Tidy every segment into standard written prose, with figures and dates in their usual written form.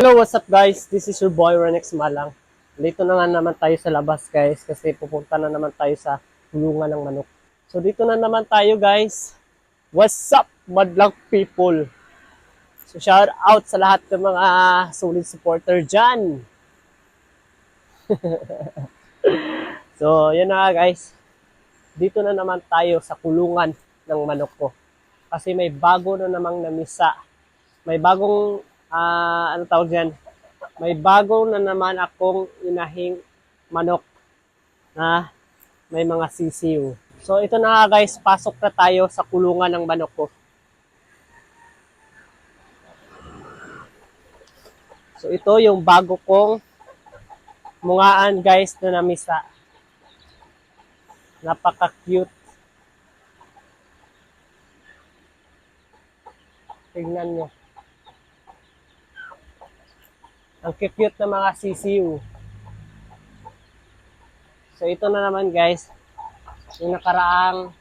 Hello, what's up guys? This is your boy Renex Malang. Dito na nga naman tayo sa labas guys kasi pupunta na naman tayo sa kulungan ng manok. So dito na naman tayo guys. What's up, madlang people? So shout out sa lahat ng mga solid supporter dyan. So yun na nga guys. Dito na naman tayo sa kulungan ng manok ko. Kasi may bago na namang namisa. May bagong, ano tawag dyan? May bago na naman akong inahing manok na may mga sisiw. So ito na nga guys, pasok na tayo sa kulungan ng manok ko. So ito yung bago kong mungaan guys na namisa. Napaka-cute. Tignan nyo. Ang cute na mga sisiw. So ito na naman guys, yung nakaraang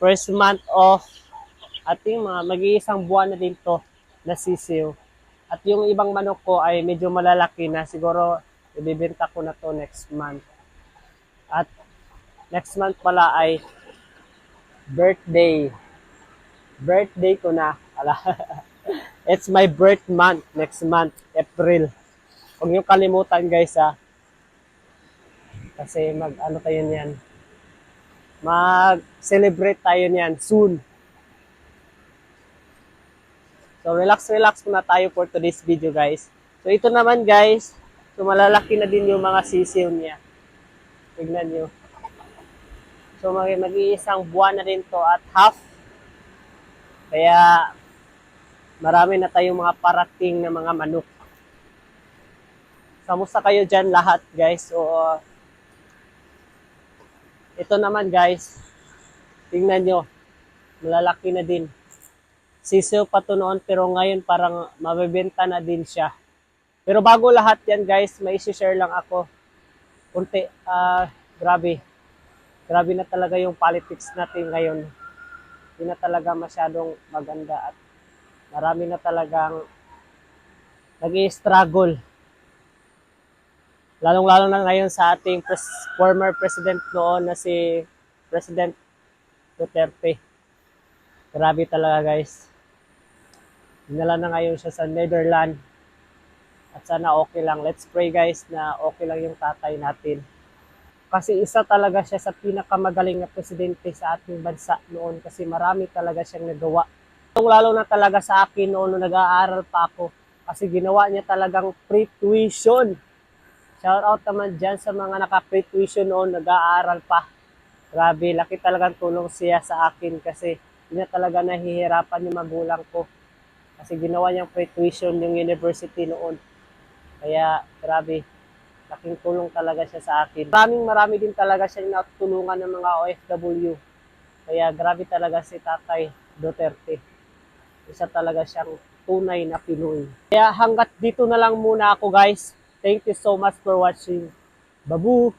first month of ating mga mag-iisang buwan na din to na sisiw. At yung ibang manok ko ay medyo malalaki na, siguro ibibenta ko na to next month. At next month pala ay birthday. Birthday ko na. It's my birth month next month, April. Huwag niyo kalimutan guys ha. Kasi mag-ano tayo niyan. Mag-celebrate tayo niyan soon. So relax muna tayo for today's video guys. So ito naman guys, so malalaki na din yung mga sisiw niya. Tignan nyo. So mag-iisang buwan na rin to at half. Kaya marami na tayong mga parating na mga manok. Kamusta kayo dyan lahat guys? So ito naman guys, tingnan nyo, malalaki na din. Sisiw pa to noon pero ngayon parang mabibenta na din siya. Pero bago lahat yan guys, may isi-share lang ako. Kunti, grabe. Grabe na talaga yung politics natin ngayon. Hindi na talaga masyadong maganda at marami na talagang nag-i-struggle. Lalong-lalo na ngayon sa ating former president noon na si President Duterte. Grabe talaga guys. Dinala na ngayon siya sa Netherlands. At sana okay lang. Let's pray guys na okay lang yung tatay natin. Kasi isa talaga siya sa pinakamagaling na presidente sa ating bansa noon. Kasi marami talaga siyang nagawa. Lalo na talaga sa akin noon nung nag-aaral pa ako. Kasi ginawa niya talagang free tuition. Shout out naman dyan sa mga naka-free tuition noon, nag-aaral pa. Grabe, laki talagang tulong siya sa akin kasi hindi na talaga nahihirapan yung magulang ko. Kasi ginawa niyang free tuition yung university noon. Kaya, grabe, laking tulong talaga siya sa akin. Marami din talaga siyang natulungan ng mga OFW. Kaya, grabe talaga si Tatay Duterte. Isa talaga siyang tunay na Pinoy. Kaya hanggat dito na lang muna ako guys. Thank you so much for watching. Babu!